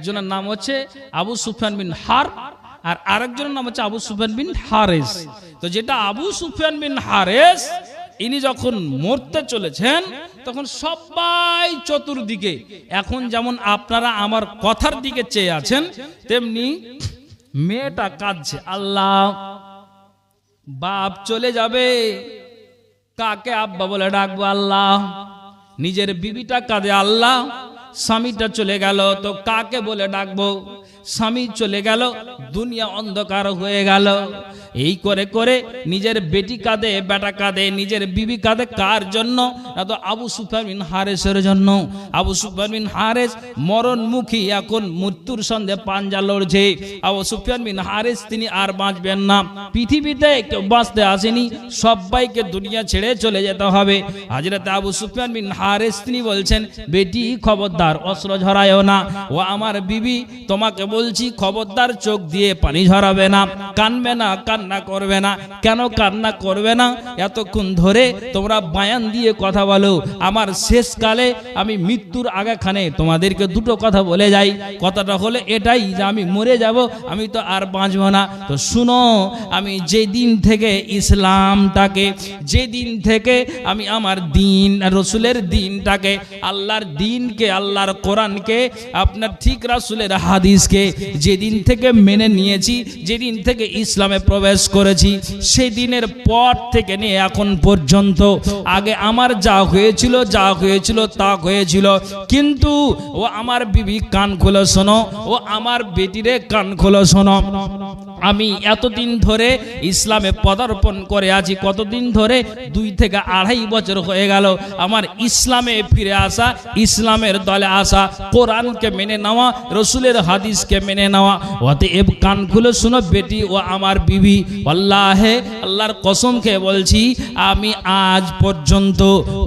একজনের নাম হচ্ছে আবু সুফিয়ান বিন হারব আর আরেকজনের নাম হচ্ছে আবু সুফিয়ান বিন হারেস। তো যেটা আবু সুফিয়ান বিন হারেস, ইনি যখন মরতে চলেছেন তখন সবাই চতুর্দিকে, এখন যেমন আপনারা আমার কথার দিকে চেয়ে আছেন, তেমনি মেয়েটা কাঁদছে, আল্লাহ বাপ চলে যাবে, কাকে আব্বা বলে ডাকবো আল্লাহ। নিজের বিবিটা কাঁদে, আল্লাহ স্বামীটা চলে গেল তো কাকে বলে ডাকবো, স্বামী চলে গেল, দুনিয়া অন্ধকার হয়ে গেল। এই করে করে নিজের বেটি কাঁদে, বেটা কাঁদে, নিজের বিবি কাঁদে, কার জন্য? না তো আবু সুফিয়ান বিন হারেসের জন্য। আবু সুফিয়ান বিন হারেস মরণমুখী, এখন মৃত্যুর সঙ্গে পাঞ্জা লড়ছে। আবু সুফিয়ান বিন হারেস তিনি আর বাঁচবেন না, পৃথিবীতে কেউ বাঁচতে আসেনি, সবাইকে দুনিয়া ছেড়ে চলে যেতে হবে। হযরত আবু সুফিয়ান বিন হারেস তিনি বলছেন, বেটি খবরদার অস্ত্র ঝরায়ও না, ও আমার বিবি তোমাকে বলছি খবরদার চোখ দিয়ে পানি ঝরাবে না, কানবে না, কান্না করবে না। কেন কান্না করবে না? এতক্ষণ ধরে তোমরা বায়ান দিয়ে কথা বলো, আমার শেষকালে আমি মৃত্যুর আগেখানে তোমাদেরকে দুটো কথা বলে যাই। কথাটা হলে এটাই যে আমি মরে যাব, আমি তো আর বাঁচব না। তো শুনো, আমি যেদিন থেকে ইসলামটাকে, যেদিন থেকে আমি আমার দিন রসুলের দিনটাকে, আল্লাহর দিনকে, আল্লাহর কোরআনকে, আপনার ঠিক রাসূলের হাদিসকে যেদিন থেকে মেনে নিয়েছি, যেদিন থেকে ইসলামে প্রবেশ করেছি, সেই দিনের পর থেকে নিয়ে এখন পর্যন্ত আগে আমার যা হয়েছিল তা হয়েছিল, কিন্তু ও আমার বিবি কান খোলো শোনো, ও আমার বেটিরে কান খোলো শোনো, আমি এতদিন ধরে ইসলামে পদার্পণ করে আছি। কতদিন ধরে? 2 থেকে 2.5 বছর হয়ে গেল আমার ইসলামে ফিরে আসা, ইসলামের দলে আসা, কোরআনকে মেনে নেওয়া, রসুলের হাদিসকে মেনে নেওয়া। অতএব কান খুলে শুনো বেটি ও আমার বিবি, আল্লাহে আল্লাহর কসম খেয়ে বলছি, আমি আজ পর্যন্ত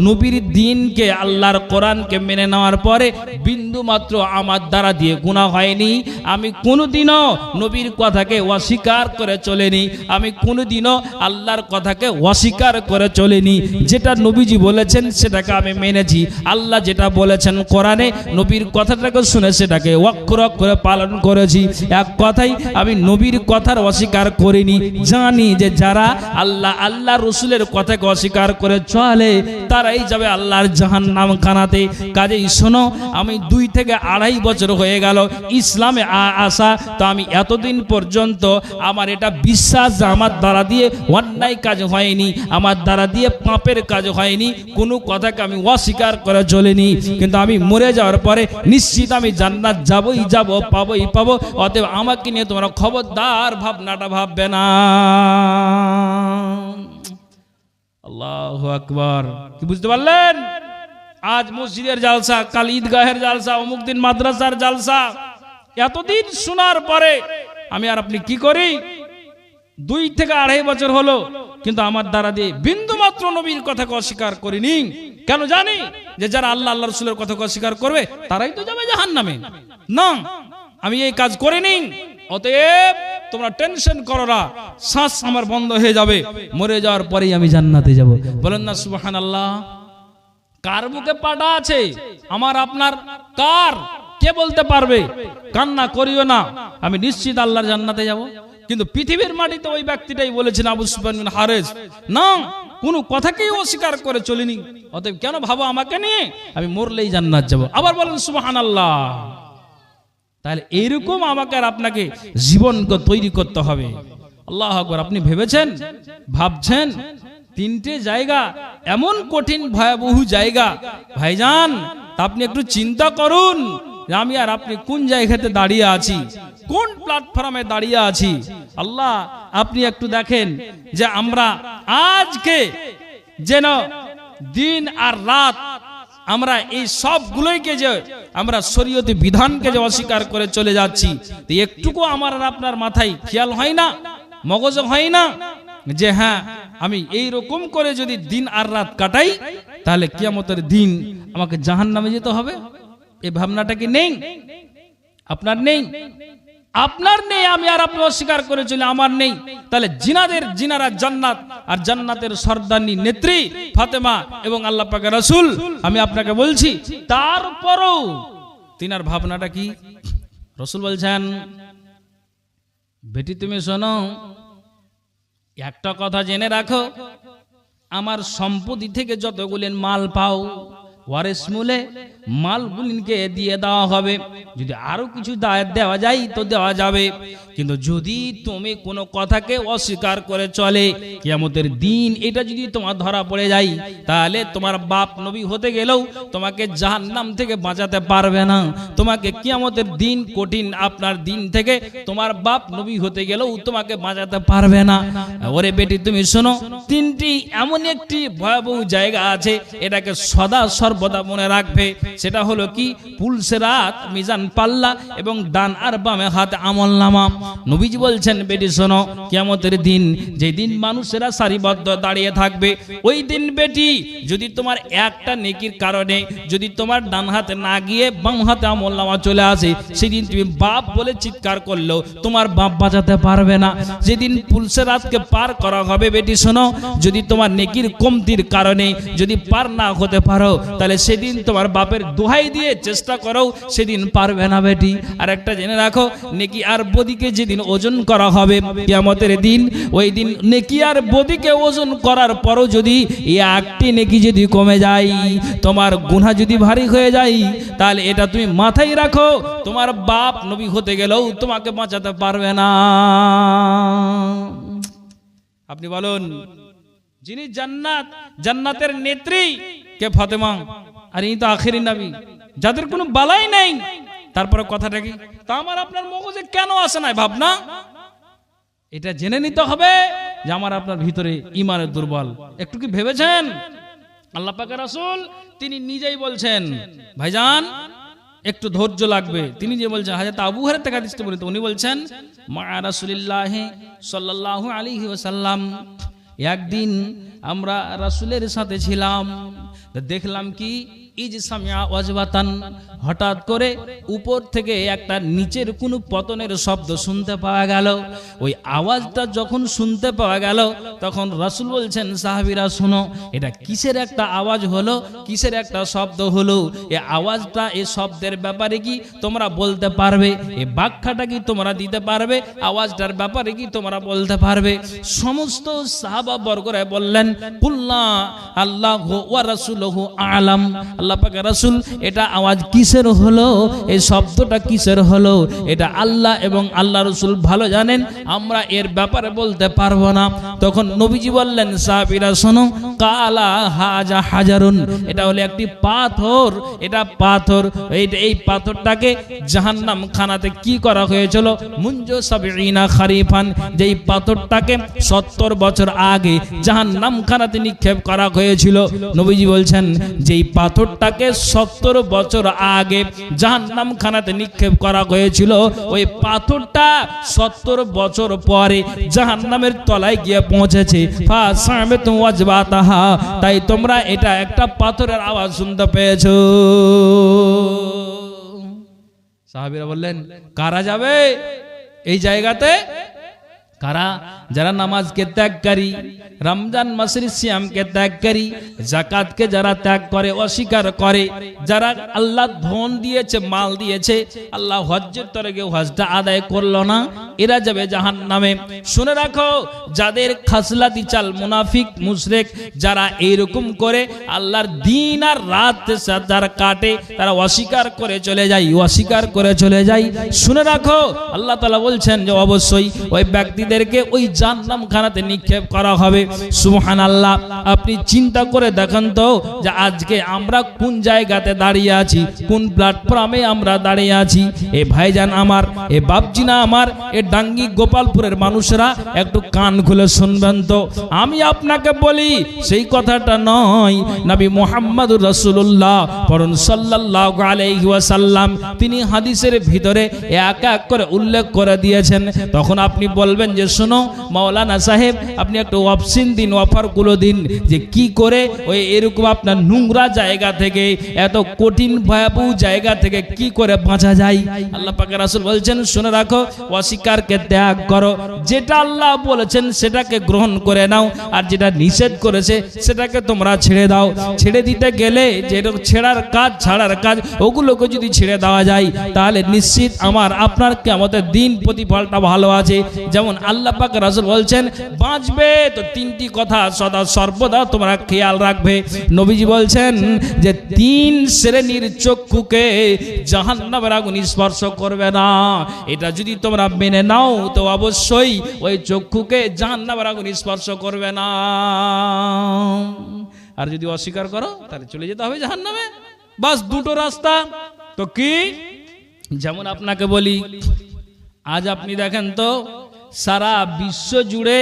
নবীর দিনকে, আল্লাহর কোরআনকে মেনে নেওয়ার পরে বিন্দু মাত্র আমার দ্বারা দিয়ে গুনাহ হয়নি। আমি কোনোদিনও নবীর কথাকে অস্বীকার করে চলেনি, আমি কোনোদিনও আল্লাহর কথাকে অস্বীকার করে চলেনি। যেটা নবীজি বলেছেন সেটাকে আমি মেনেছি, আল্লাহ যেটা বলেছেন কোরআনে, নবীর কথাটাকে শুনে সেটাকে অক্ষর অক্ষরে পালন করেছি। এক কথাই আমি নবীর কথার অস্বীকার করিনি। জানি যে যারা আল্লাহ রসুলের কথাকে অস্বীকার করে চলে তারাই যাবে আল্লাহর জাহান্নাম খানাতে। কাজেই শোনো, আমি 2 থেকে 2.5 বছর হয়ে গেল ইসলামে আসা, তো আমি এতদিন পর্যন্ত আমার এটা বিশ্বাস যে আমার দ্বারা দিয়ে অন্যায় কাজ হয়নি, আমার দ্বারা দিয়ে পাপের কাজ হয়নি, কোনো কথাকে আমি অস্বীকার করে চলিনি। কিন্তু আমি মরে যাওয়ার পরে নিশ্চিত আমি জান্নাত যাবই যাব, পাবোই পাবো। অতএব আমাকে নিয়ে তোমরা খবরদার ভাবনাটা ভাববে না। আল্লাহু আকবার। কি বুঝতে পারলেন? আজ মসজিদের জালসা, কাল ঈদগাহের জালসা, অমুক দিন মাদ্রাসার জালসা, এতদিন শোনার পরে আমি আর আপনি কি করি? 2 থেকে 2.5 বছর হলো, কিন্তু আমার দ্বারা দিয়ে বিন্দু মাত্র নবীর কথাকে অস্বীকার করিনি। কেন জানি যে যারা আল্লাহ রসুলের কথাকে অস্বীকার করবে তারাই তো যাবে জাহান্নামে। না, আমি এই কাজ করিনি। অতএব তোমরা টেনশন করো না, শ্বাস আমার বন্ধ হয়ে যাবে, মরে যাওয়ার পরেই আমি জান্নাতে যাব। বলেন না সুবহানাল্লাহ। কার বুকে পাটা আছে? আমার আপনার? কার? কে বলতে পারবে? কান্না করিও না, আমি নিশ্চিত আল্লাহর জান্নাতে যাব। কিন্তু পৃথিবীর মাটিতে ওই ব্যক্তিটাই বলেছেন, আবু সুফিয়ান বিন হারেস, না কোনো কথাকেই অস্বীকার করে চলিনি। অতএব কেন ভাবো আমাকে নিয়ে? আমি মরলেই জান্নাত যাব। আবার বলেন সুবহানাল্লাহ। তাহলে এইরকম আমাকে আর আপনাকে জীবনকে তৈরি করতে হবে। আল্লাহু আকবার। আপনি ভেবেছেন, ভাবছেন 3টে জায়গা এমন কঠিন ভয়াবহ জায়গা ভাইজান, তা আপনি একটু চিন্তা করুন আমি আর আপনি কোন জায়গাতে দাঁড়িয়ে আছি, কোন প্ল্যাটফর্মে দাঁড়িয়ে আছি। আল্লাহ আপনি একটু দেখেন যে আমরা আজকে যেন দিন আর রাত আমরা এই সবগুলোকে যে আমরা শরীয়তি বিধানকে যে অস্বীকার করে চলে যাচ্ছি, একটুকু আমার আর আপনার মাথায় খেয়াল হয় না, মগজ হয় না যে হ্যাঁ আমি এই রকম করে যদি দিন আর রাত কাটাই তাহলে কিয়ামতের দিন আমাকে জাহান্নামে যেতে হবে? এই ভাবনাটা কি নেই? আপনার নেই? আপনার নেই, আমি আর আপনি অস্বীকার করে চলি, আমার নেই। তাহলে জিনারা জান্নাত, আর জান্নাতের সর্দারনি নেত্রী ফাতেমা এবং আল্লাহ পাকের রাসূল, আমি আপনাকে বলছি তারপরও তিনার ভাবনাটা কি? রসুল বলছেন, বেটি তুমি শোনো, একটা কথা জেনে রাখো, আমার সম্পত্তি থেকে যতগুলি মাল পাও ওয়ারিস মূলে মালগুলিকে দিয়ে দেওয়া হবে। যদি আরো কিছু দেওয়া যায় তো দেওয়া যাবে, কিন্তু যদি তুমি কোনো কথাকে অস্বীকার করে চলে, কিয়ামতের দিন এটা যদি তোমার ধরা পড়ে যায়, তাহলে তোমার বাপ নবী হতে গেলেও তোমাকে জাহান্নাম থেকে বাঁচাতে পারবে না। তোমাকে কিয়ামতের দিন কঠিন আপনার দিন থেকে তোমার বাপ নবী হতে গেলেও তোমাকে বাঁচাতে পারবে না। ওরে বেটি তুমি শোনো, তিনটি এমন একটি ভয়াবহ জায়গা আছে, এটাকে সদা সর্বদা মনে রাখবে। সেটা হলো কি, পুলসেরাত মিজান পাল্লা এবং ডান আর বামে হাত আমলনামা। নবীজি বলছেন, বেটি শোনো, কিয়ামতের দিন যেদিন মানুষেরা সারিবদ্ধ দাঁড়িয়ে থাকবে, ওই দিন বেটি যদি তোমার একটা নেকির কারণে যদি তোমার ডান হাতে না গিয়ে বাম হাতে আমলনামা চলে আসে, সেদিন তুমি বাপ বলে চিৎকার করলেও তোমার বাপ বাঁচাতে পারবে না। যেদিন পুলসেরাতকে পার করা হবে বেটি শোনো, যদি তোমার নেকির কমতির কারণে যদি পার না হতে পারো, তাহলে সেদিন তোমার বাপের দোহাই দিয়ে চেষ্টা করো, সেদিন পারবে না বেটি। আর একটা জেনে রাখো, নেকি আর বদিকে যেদিন ওজন করা হবে কিয়ামতের দিন, ওই দিন নেকি আর বদিকে ওজন করার পরও যদি একটি নেকি যদি কমে যায়, তোমার গুনাহ যদি ভারী হয়ে যায়, তাহলে এটা তুমি মাথায় রাখো, তোমার বাপ নবী হতে গেলেও তোমাকে বাঁচাতে পারবে না। আপনি বলুন, যিনি জান্নাতের নেত্রী কে? ফাতেমা। আর এই তো আখেরি নবী, যাদের কোনো বালাই নেই, তারপরে কথাটা কি? তা আমার আপনার মগজে কেন আসে না ভাবনা? এটা জেনে নিতে হবে যে আমার আপনার ভিতরে ঈমানের দুর্বল। একটু কি ভেবেছেন? আল্লাহ পাকের রাসূল তিনি নিজেই বলছেন, ভাইজান একটু ধৈর্য লাগবে। তিনি যে বলছেন, হযরত আবু হুরায়রা থেকে হাদিস বলেন, উনি বলছেন, মা রাসূলুল্লাহ সাল্লাল্লাহু আলাইহি ওয়াসাল্লাম, একদিন আমরা রাসূলের সাথে ছিলাম, দেখলাম কি ইজ সামিয়া ওয়াজবাতান, হঠাৎ করে উপর থেকে একটা নিচের কোনো পতনের শব্দ শুনতে পাওয়া গেল। ওই আওয়াজটা যখন শুনতে পাওয়া গেল, তখন রাসূল বলছেন, সাহাবীরা শোনো, এটা কিসের একটা আওয়াজ হলো, কিসের একটা শব্দ হলো? এই আওয়াজটা, এই শব্দের ব্যাপারে কি তোমরা বলতে পারবে? এই ব্যাখ্যাটা কি তোমরা দিতে পারবে? আওয়াজটার ব্যাপারে কি তোমরা বলতে পারবে? সমস্ত সাহাবা বর্গরা বললেন, কুল্লা আল্লাহু ওয়া রাসূলুহু আ'লাম। আল্লাহ পাকের রাসূল, এটা আওয়াজ কিসের হলো, এই শব্দটা কিসের হলো, এটা আল্লাহ এবং আল্লাহ রাসূল ভালো জানেন, আমরা এর ব্যাপারে বলতে পারবো না। তখন নবীজি বললেন, সাহাবীরা শোনো, কালা হাজা হাজারুন, এটা হলো একটি পাথর, এটা পাথর। এই পাথরটাকে জাহান্নাম খানাতে কি করা হয়েছিল? মুনজু সাবঈনা খারিফান, যেই পাথরটাকে 70 বছর আগে জাহান্নাম খানাতে নিক্ষেপ করা হয়েছিল। নবীজি বলছেন, যেই পাথরটাকে 70 বছর আগে জাহান্নাম খানাতে নিক্ষেপ করা হয়েছিল, ওই পাথরটা 70 বছর পরে জাহান্নামের তলায় গিয়ে পৌঁছেছে। ফাসামিতু ওয়াজবাতাহা, তাই তোমরা এটা একটা পাথরের আওয়াজ শুনতে পেয়েছো। সাহাবীরা বললেন, কারা যাবে এই জায়গাতে? কারা? যারা নামাজকে ত্যাগকারী, রমজান মাসের সিয়ামকে ত্যাগকারী, যাকাতকে যারা ত্যাগ করে, অস্বীকার করে, যারা আল্লাহ ধন দিয়েছে, মাল দিয়েছে, আল্লাহ হজ্জের তরফে হজটা আদায় করলো না, এরা যাবে জাহান্নামে। শুনে রাখো, যাদের খাসলাতি চাল, মুনাফিক মুশরিক, যারা এইরকম করে আল্লাহর দিন আর রাত যারা কাটে, তারা অস্বীকার করে চলে যায়, অস্বীকার করে চলে যায়। শুনে রাখো, আল্লাহ তাআলা বলছেন যে অবশ্যই ওই ব্যক্তিদেরকে ওই জাহান্নাম খানাতে নিক্ষেপ করা হবে। সুবহানাল্লাহ। আপনি চিন্তা করে দেখেন তো, যে আজকে আমরা কোন জায়গাতে দাঁড়িয়ে আছি, কোন প্ল্যাটফর্মে আমরা দাঁড়িয়ে আছি। এ ভাইজান আমার, এ বাপজিনা আমার, এ ডাঙ্গি গোপালপুরের মানুষরা একটু কান খুলে শুনবেন তো। আমি আপনাকে বলি, সেই কথাটা নয়, নবী মুহাম্মদুর রাসূলুল্লাহ পরম সাল্লাল্লাহু আলাইহি ওয়াসাল্লাম তিনি হাদিসের ভিতরে এক এক করে উল্লেখ করে দিয়েছেন। তখন আপনি বলবেন যে শোনো মাওলানা সাহেব আপনি একটা অপশন দিন, অফারগুলো দিন, যে কি করে ওই এরকম আপনার নোংরা জায়গা থেকে, এত কঠিন ভয়াবহ জায়গা থেকে কি করে বাঁচা যায়। আল্লাহ পাকের রাসূল বলছেন শুনে রাখো, অস্বীকারকে ত্যাগ করো, যেটা আল্লাহ বলেছেন সেটাকে গ্রহণ করে নাও, আর যেটা নিষেধ করেছে সেটাকে তোমরা ছেড়ে দাও। ছেড়ে দিতে গেলে যেরকম ছেড়ার কাজ ছাড়ার কাজ ওগুলোকে যদি ছেড়ে দেওয়া যায় তাহলে নিশ্চিত আমার আপনার কিয়ামতের দিন প্রতিফলটা ভালো আছে। যেমন আল্লাহ পাক রাসূল বলছেন বাঁচবে তো তিনটি কথা সদা সর্বদা তোমরা খেয়াল রাখবে। নবীজি বলছেন যে 3 শ্রেণীর চক্ষুকে জাহান্নামের আগুন স্পর্শ করবে না। এটা যদি তোমরা মেনে নাও তো অবশ্যই ওই চক্ষুকে জাহান্নামের আগুন স্পর্শ করবে না, আর যদি অস্বীকার করো তাহলে চলে যেতে হবে জাহান্নামে। বাস দুটো রাস্তা। তো কি, যেমন আপনাকে বলি, আজ আপনি দেখেন তো সারা বিশ্ব জুড়ে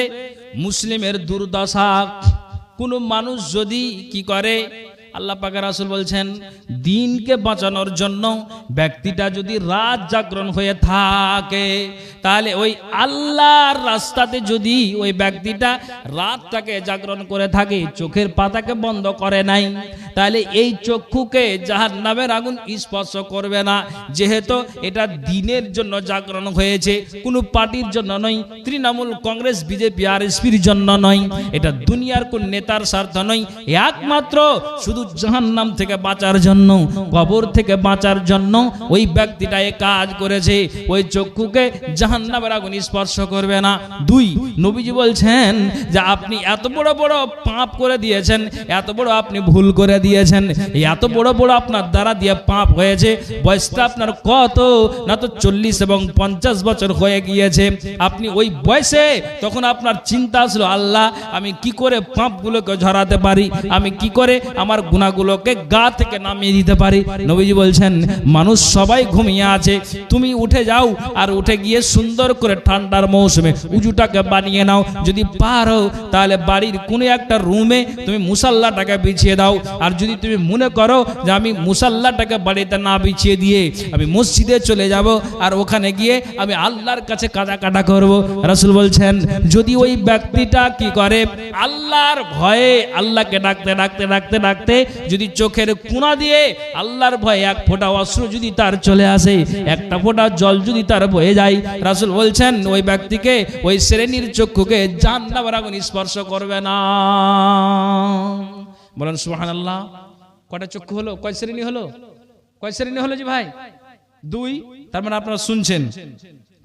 মুসলিমের দুর্দশা। কোনো মানুষ যদি কি করে, আল্লাহ পাকের রাসূল বলছেন দিনকে বাঁচানোর জন্য ব্যক্তিটা যদি রাত জাগরণ হয়ে থাকে, তাহলে ওই আল্লাহর রাস্তাতে যদি ওই ব্যক্তিটা রাতটাকে জাগরণ করে থাকে, চোখের পাতাকে বন্ধ করে নাই, তাহলে এই চক্ষুকে জাহান্নামের আগুন স্পর্শ করবে না। যেহেতু এটা দিনের জন্য জাগরণ হয়েছে, কোনো পার্টির জন্য নয়, তৃণমূল কংগ্রেস বিজেপি আরএসপির জন্য নয়, এটা দুনিয়ার কোন নেতার স্বার্থ নয়, একমাত্র শুধু জাহান্নাম থেকে বাঁচার জন্য, কবর থেকে বাঁচার জন্য ওই ব্যক্তিটা এই কাজ করেছে। ওই চক্ষুকে জাহান্নামের আগুন স্পর্শ করবে না। 2, নবীজি বলছেন যে আপনি এত বড় বড় পাপ করে দিয়েছেন, এত বড় আপনি ভুল করে দিয়েছেন, এত বড় বড় আপনার দ্বারা দিয়ে পাপ হয়েছে, বয়সটা আপনার কত না তো 40 এবং 50 বছর হয়ে গিয়েছে। আপনি ওই বয়সে তখন আপনার চিন্তা আসলো, আল্লাহ আমি কি করে পাপগুলোকে ঝরাতে পারি, আমি কি করে আমার গুনাহগুলোকে গা থেকে নামিয়ে দিতে পারি। নবীজি বলছেন মানুষ সবাই ঘুমিয়ে আছে, তুমি উঠে যাও, আর উঠে গিয়ে সুন্দর করে ঠান্ডার মৌসুমে উজুটাকে বানিয়ে নাও, যদি পারো তাহলে বাড়ির কোনো একটা রুমে তুমি মুসাল্লাটাকে বিছিয়ে দাও। আর যদি তুমি মনে করো যে আমি মুসাল্লাটাকে বাড়িতে না বিছিয়ে দিয়ে আমি মসজিদে চলে যাব, আর ওখানে গিয়ে আমি আল্লাহর কাছে কাটা করব, রাসূল বলছেন যদি ওই ব্যক্তিটা কি করে আল্লাহর ভয়ে আল্লাহকে ডাকতে ডাকতে ডাকতে ডাকতে যদি চোখের কোণা দিয়ে আল্লাহর ভয়ে এক ফোঁটা অশ্রু যদি তার চলে আসে, একটা ফোঁটা জল যদি তার বয়ে যায়, রাসূল বলছেন ওই ব্যক্তিকে, ওই শ্রেণীর চক্ষুকে জাহান্নামের আগুন স্পর্শ করবে না। বলেন সুবহানাল্লাহ। কয়টা চক্ষু হলো? কয় শ্রেণী হলো? কয় শ্রেণী হলো জি ভাই? 2। তার মানে আপনারা শুনছেন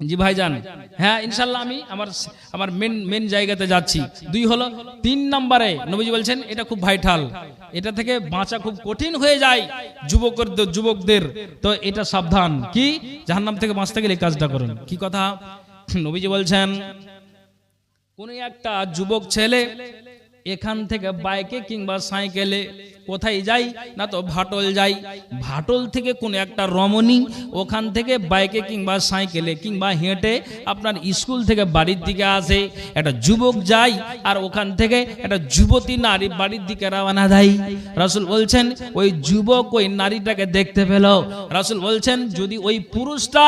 জি ভাইজান? হ্যাঁ ইনশাআল্লাহ আমি আমার মেন জায়গাতে যাচ্ছি। 2 হলো। 3 নম্বরে নবীজি বলছেন এটা খুব ভাইটাল, এটা থেকে বাঁচা খুব কঠিন হয়ে যায় যুবকদের, তো এটা সাবধান। কি, জাহান্নাম থেকে বাঁচতে গেলে এই কাজটা করুন। কি কথা? নবীজি বলছেন কোন একটা যুবক ছেলে এখান থেকে বাইকে কিংবা সাইকেলে কোথায় যাই না তো ভাটল যাই, ভাটল থেকে কোন একটা রমণী ওখান থেকে বাইকে কিংবা সাইকেলে কিংবা হেঁটে আপনার স্কুল থেকে বাড়ির দিকে আসে, একটা যুবক যায় আর ওখান থেকে একটা যুবতী নারী বাড়ির দিকে রওনা দেয়। রাসূল বলছেন ওই যুবক ওই নারীটাকে দেখতে পেল, রাসূল বলছেন যদি ওই পুরুষটা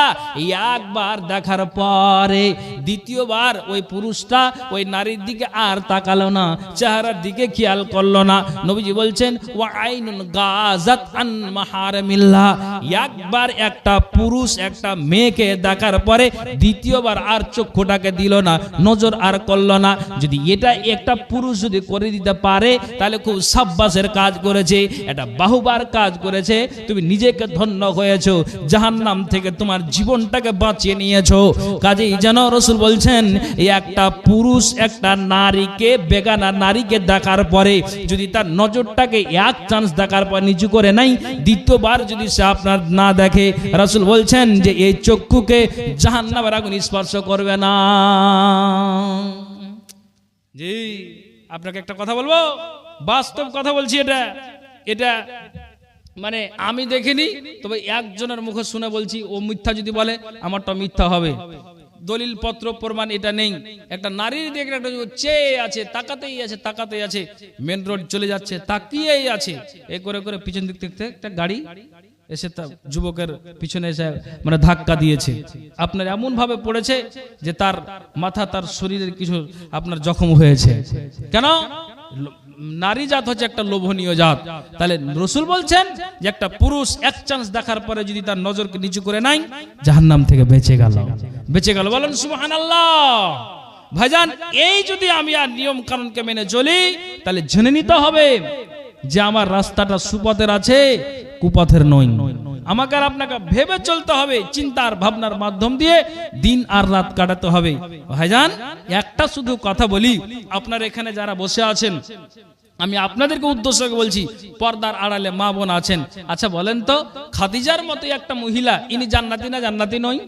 একবার দেখার পরে দ্বিতীয়বার ওই পুরুষটা ওই নারীর দিকে আর তাকালো না, চেহারার দিকে খেয়াল করলো না, নবীজি বলছেন ওয়া আইনুন গাযাত আন মাহারামিল্লাহ, একবার একটা পুরুষ একটা মেয়েকে দেখার পরে দ্বিতীয়বার আর চক্ষুটাকে দিল না, নজর আর করলো না, যদি এটা একটা পুরুষ যদি করে দিতে পারে তাহলে খুব সাব্বাসের কাজ করেছে, এটা বাহুবার কাজ করেছে, তুমি নিজেকে ধন্য হয়েছো, জাহান্নাম থেকে তোমার জীবনটাকে বাঁচিয়ে নিয়েছো। কাজেই যেন রাসূল বলছেন এই একটা পুরুষ একটা নারীকে, বেগানা নারীকে দেখার পরে যদি তার নজরটাকে এক চান্স দেখার পর নিচু করে নাই, দ্বিতীয়বার যদি সে আপনার না দেখে, রাসূল বলছেন যে এই চক্ষুকে জাহান্নামের আগুন স্পর্শ করবে না। জি আপনাকে একটা কথা বলবো, বাস্তব কথা বলছি, এটা মানে আমি দেখিনি, তবে একজনের মুখে শুনে বলছি, ও মিথ্যা যদি বলে আমারটা মিথ্যা হবে, দলিল পত্র প্রমাণ এটা নেই। একটা নারীর দিকে একটা চেয়ে আছে, তাকাতেই আছে, মেন রোড চলে যাচ্ছে তাকিয়েই আছে, এ করে করে পিছন দিক থেকে একটা গাড়ি এসে তা যুবকের পিছনে এসে মানে ধাক্কা দিয়েছে, আপনার এমন ভাবে পড়েছে যে তার মাথা, তার শরীরের কিছু আপনার জখম হয়েছে। কেন? নারী জাত হচ্ছে একটা লোভনীয় জাত। তাহলে রসুল বলছেন যে একটা পুরুষ এক চান্স দেখার পরে যদি তার নজরকে নিচু করে নাই, জাহান্নাম থেকে বেঁচে গেল। বলেন সুবহানাল্লাহ। ভাইজান, এই যদি আমি আর নিয়ম কানুনকে মেনে চলি, তাহলে জেনে নিতে হবে যে আমার রাস্তাটা সুপথের আছে, কুপথের নয়। আমাকে আর আপনাকে ভেবে চলতে হবে, চিন্তার ভাবনার মাধ্যম দিয়ে দিন আর রাত কাটাতে হবে। ভাইজান, একটা শুধু কথা বলি, আপনার এখানে যারা বসে আছেন, আমি আপনাদেরকে উদ্দেশ্য করে বলছি, পর্দার আড়ালে মা বোন আছেন, আচ্ছা বলেন তো, খাদিজার মতো একটা মহিলা, ইনি জান্নাতি না জান্নাতি নয়?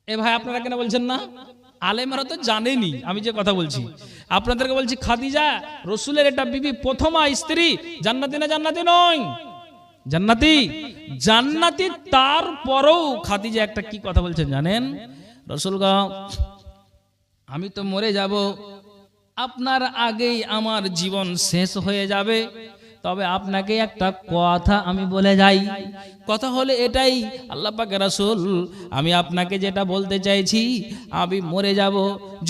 এ ভাই, আপনারা কেন বলছেন না? আলেমরা তো জানেনি আমি যে কথা বলছি। আপনাদেরকে বলছি, খাদিজা রসুলের এটা বিবি, প্রথমা স্ত্রী, জান্নাতি না জান্নাতি নয়? জান্নাতি। তারপরেও খাদিজা একটা কি কথা বলছেন জানেন? রসুল গো, আমি তো মরে যাব, আপনার আগেই আমার জীবন শেষ হয়ে যাবে, তবে আপনাকে একটা কথা আমি বলে যাই। কথা হলে এটাই, আল্লাহ পাকের রাসূল, আমি আপনাকে যেটা বলতে চাইছি, আমি মরে যাব,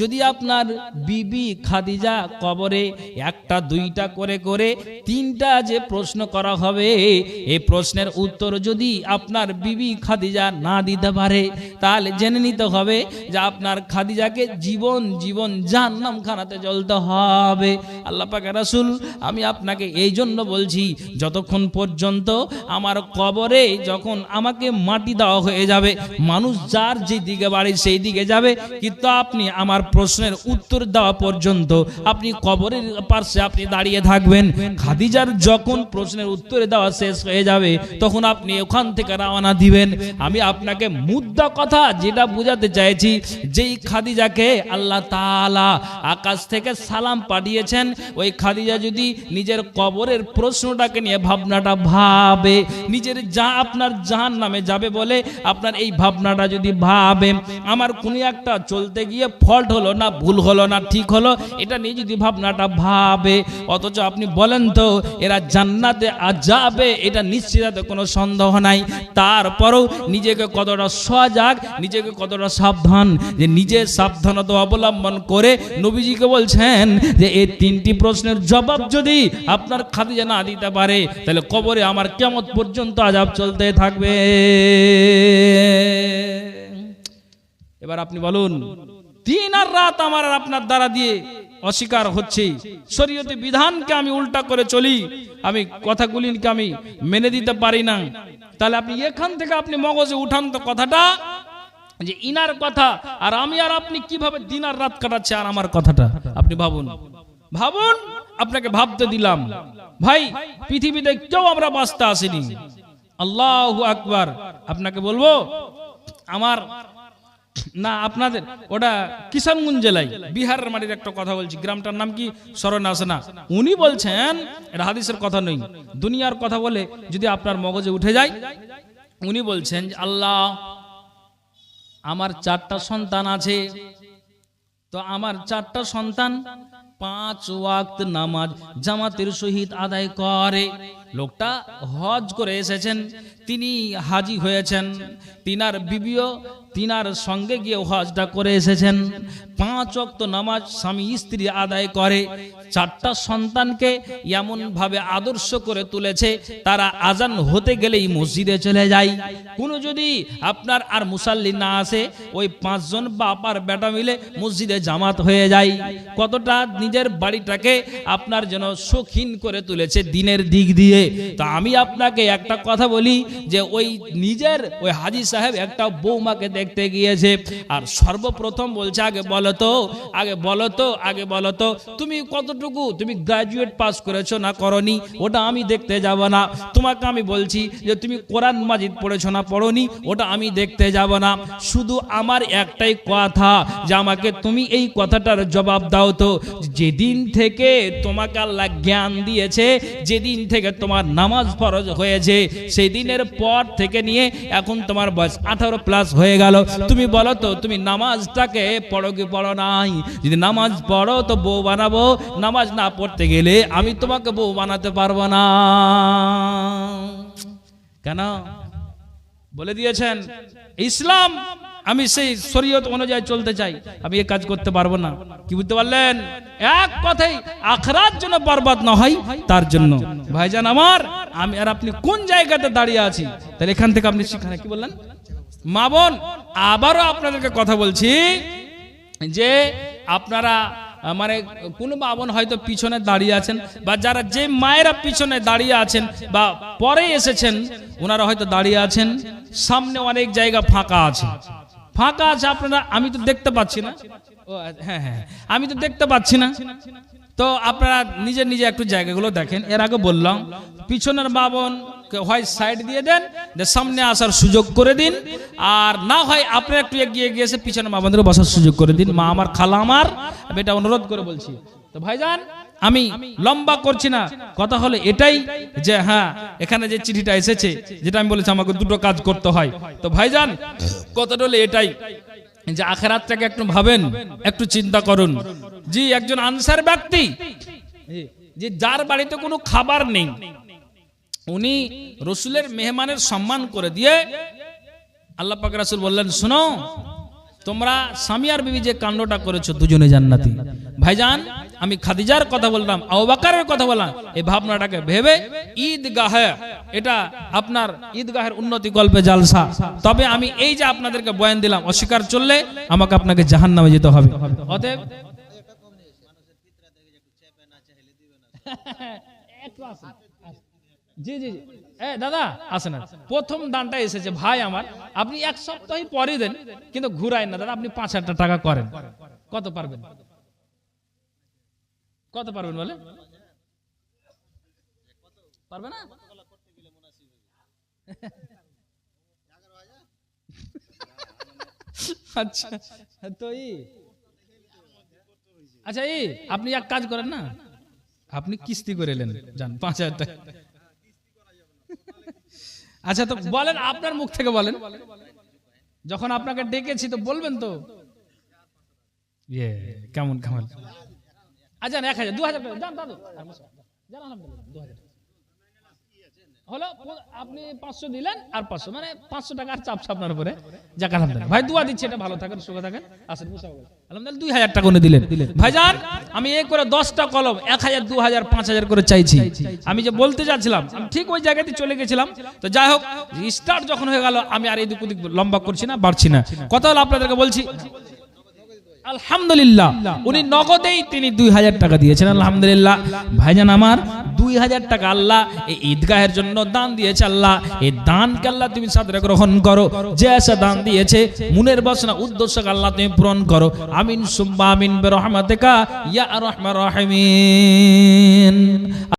যদি আপনার বিবি খাদিজা কবরে একটা দুইটা করে করে তিনটা যে প্রশ্ন করা হবে, এই প্রশ্নের উত্তর যদি আপনার বিবি খাদিজা না দিতে পারে, তাহলে জেনে নিতে হবে যে আপনার খাদিজাকে জীবন জাহান্নাম খানাতে জ্বলতে হবে। আল্লাহ পাকের রাসূল, আমি আপনাকে এই জন্য বলছি, যতক্ষণ পর্যন্ত আমার কবরে যখন আমাকে মাটি দেওয়া হয়ে যাবে, মানুষ যার যে দিকে বাড়ি সেই দিকে যাবে, কিন্তু আপনি আমার প্রশ্নের উত্তর দেওয়া পর্যন্ত আপনি কবরের পাশে আপনি দাঁড়িয়ে থাকবেন। খাদিজার যখন প্রশ্নের উত্তর দেওয়া শেষ হয়ে যাবে, তখন আপনি ওখান থেকে রওনা দিবেন। আমি আপনাকে মুদ্রা কথা যেটা বোঝাতে চাইছি, যেই খাদিজাকে আল্লাহ তাআলা আকাশ থেকে সালাম পাঠিয়েছেন, ওই খাদিজা যদি নিজের কবরের প্রশ্নটাকে নিয়ে ভাবনাটা ভাবে, নিজের আপনার জাহান্নামে যাবে বলে আপনার এই ভাবনাটা যদি ভাবে, আমার কোন একটা চলতে গিয়ে ফল্ট হলো না, ভুল হলো না, ঠিক হলো, এটা নিয়ে যদি ভাবনাটা ভাবে, অথচ আপনি বলেন তো এরা জান্নাতে যাবে, এটা নিশ্চিত কোনো সন্দেহ নাই। তারপরেও নিজেকে কতটা সজাগ, নিজেকে কতটা সাবধান, যে নিজের সাবধানতা অবলম্বন করে নবীজিকে বলছেন যে এই তিনটি প্রশ্নের জবাব যদি আপনার খাদিজা না দিতে পারে, তাহলে কবরে আমার কিয়ামত পর্যন্ত আযাব চলতে থাকবে। এবার আপনি বলুন, দিন আর রাত আমার আর আপনার দ্বারা দিয়ে অস্বীকার হচ্ছে, শরীয়তে বিধানকে আমি উল্টা করে চলি, আমি কথাগুলিকে আমি মেনে দিতে পারি না, তাহলে আপনি এখান থেকে আপনি মগজে উঠান তো কথাটা যে ইনার কথা আর আমি আর আপনি কিভাবে দিন আর রাত কাটাচ্ছে, আর আমার কথাটা আপনি ভাবুন। আপনাকে ভাবতে দিলাম। ভাই, পৃথিবীতে কেউ আমরা বাঁচতে আসেনি। আল্লাহু আকবার। আপনাকে বলবো, আমার না আপনাদের ওটা কিষানগঞ্জ জেলায় বিহারের মাটির একটা কথা বলছি, গ্রামটার নাম কি স্মরণে আসে না। উনি বলছেন, এটা হাদিসের কথা নই, দুনিয়ার কথা বলে যদি আপনার মগজে উঠে যায়, উনি বলছেন যে আল্লাহ, আমার 4টা সন্তান আছে, তো আমার 4টা সন্তান 5 ওয়াক্ত নামাজ জামাতের সহিত আদায় করে। লোকটা হজ করে এসেছেন, তিনি হাজি হয়েছেন, তিনার বিবিও তিনার সঙ্গে গিয়ে হজটা করে এসেছেন, 5 ওয়াক্ত নামাজ স্বামী স্ত্রী আদায় করে, 4টা সন্তানকে এমন ভাবে আদর্শ করে তুলেছে, তারা আজান হতে গেলেই মসজিদে চলে যায়। কোনো যদি আপনার আর মুসাল্লি না আসে, ওই 5 জন বাপ আর বেটা মিলে মসজিদে জামাত হয়ে যায়। কতটা নিজের বাড়িটাকে আপনার যেন শৌখিন করে তুলেছে দিনের দিক দিয়ে। তা আমি আপনাকে একটা কথা বলি, যে ওই নিজের ওই হাজি সাহেব একটা বৌমাকে দেখতে গিয়েছে, আর সর্বপ্রথম বলছে, আগে বলো তো তুমি কতটুকু, তুমি গ্রাজুয়েট পাস করেছো না করনি, ওটা আমি দেখতে যাব না। তোমাকে আমি বলছি যে তুমি কোরআন মাজিদ পড়েছো না পড়নি, ওটা আমি দেখতে যাব না। শুধু আমার একটাই কথা, যে আমাকে তুমি এই কথাটার জবাব দাও তো, যেদিন থেকে তোমাকে আল্লাহ জ্ঞান দিয়েছে, যেদিন থেকে তোমার নামাজ ফরজ হয়েছে, সেই দিনের পর থেকে নিয়ে এখন তোমার বয়স 18 প্লাস হয়ে গেল, তুমি বলো তো তুমি নামাজটাকে পড়ো কি পড়ো নাই? যদি নামাজ পড়ো তো বউ বানাবো, নামাজ না পড়তে গেলে আমি তোমাকে বউ বানাতে পারবো না। কেন বলে দিয়েছেন ইসলাম, আমি সেই শরীয়ত অনুযায়ী চলতে চাই, আমি এই কাজ করতে পারবো না। কি বুঝতে পারলেন? এক কথাই আখিরাত যেন বরবাদ না হয় তার জন্য। ভাইজান আমার, আমি আর আপনি কোন জায়গাতে দাঁড়িয়ে আছি, তাহলে এখান থেকে আপনি শিক্ষা কি বললেন? মা বোন, আবারও আপনাদেরকে কথা বলছি যে আপনারা মানে কোন মা বোন হয়তো পিছনে দাঁড়িয়ে আছেন, বা যারা যে মায়েরা পিছনে দাঁড়িয়ে আছেন বা পরে এসেছেন ওনারা হয়তো দাঁড়িয়ে আছেন, সামনে অনেক জায়গা ফাঁকা আছে, ফাঁকা আছে আপনারা, আমি তো দেখতে পাচ্ছি না। ও হ্যাঁ হ্যাঁ, আমি তো দেখতে পাচ্ছি না। তো আপনারা নিজে নিজে একটু জায়গাগুলো দেখেন। এর আগে বললাম পিছনের মা বোন হয় সাইড দিয়ে দেন, সামনে আসার সুযোগ করে দিন, আর না হয় আপনি একটু এগিয়ে গিয়েছে পিছনের মা বোনদের বসার সুযোগ করে দিন। মা আমার, খালা আমার, আমি এটা অনুরোধ করে বলছি। তো ভাইজান আমি লম্বা করছি না, কথা হলো এটাই যে হ্যাঁ এখানে যে চিঠিটা এসেছে, যেটা আমি বলেছি আমাকে দুটো কাজ করতে হয়। তো ভাইজান কথাটা হলো এটাই যে আখিরাতটাকে একটু ভাবেন, একটু চিন্তা করুন। জি, একজন আনসার ব্যক্তি যে যার বাড়িতে কোনো খাবার নেই, উনি রসুলের মেহমানের সম্মান করে দিয়ে আল্লাহ পাক রাসূল বললেন, শোনো তোমরা স্বামী আর বিবি যে কাণ্ডটা করেছো দুজনে জান্নাতি। ভাইজান আমি খাদিজার কথা বললাম, আবু বকরের কথা বললাম, এই ভাবনাটাকে ভেবে ঈদগাহে, এটা আপনার ঈদগাহের উন্নতি গল্পে জালসা, তবে আমি এই যে আপনাদেরকে বয়ান দিলাম, অস্বীকার চললে আমাকে আপনাকে জাহান্নামে যেতে হবে। অতএব জি জি জি, দাদা আসেন, প্রথম দানটা এসেছে ভাই আমার, আপনি এক সপ্তাহ পরে দেন, কিন্তু ঘুরাই না দাদা, আপনি 5,000 টাকা করেন। কত পারবেন? কত পারবেন বলে? পারবে না? আচ্ছা তো আচ্ছা আপনি এক কাজ করেন না, আপনি কিস্তি করে এলেন, যান 5,000 টাকা। আচ্ছা তো বলেন, আপনার মুখ থেকে বলেন, যখন আপনাকে ডেকেছি তো বলবেন তো কেমন কেমন। আচ্ছা 1,000 2,000 যান দাদু, যান আলহামদুলিল্লাহ 2,000 হলো, আপনি 500 দিলেন আর 500 মানে 500 টাকা আর চাপ আপনার উপরে। যাক আলহামদুলিল্লাহ ভাই, দোয়া দিচ্ছি, এটা ভালো থাকেন, সুখে থাকেন, আসেন আলহামদুলিল্লাহ। 2,000 টাকা উনি দিলেন। ভাইজান আমি এই করে 10টা কলম 1,000 2,000 5,000 করে চাইছি। আমি যে বলতে যাচ্ছিলাম আমি ঠিক ওই জায়গাতে চলে গেছিলাম। তো যাই হোক, স্টার্ট যখন হয়ে গেল আমি আর এদিক ওদিক লম্বা করছি না, বাড়ছি না। কথা হলো আপনাদেরকে বলছি আলহামদুলিল্লাহ উনি নগদেই তিনি 2,000 টাকা দিয়েছেন। আলহামদুলিল্লাহ ভাইজান আমার, 2,000 টাকা আল্লাহ এই ঈদগাহের জন্য দান দিয়েছে। আল্লাহ এই দানকে আল্লাহ তুমি সাদরে গ্রহণ করো, যে এসে দান দিয়েছে মনের বাসনা উদ্দেশ্যকে আল্লাহ তুমি পূরণ করো। আমিন সুম্মা আমিন বিরহমাতিকা ইয়া আরহামার রাহিমিন।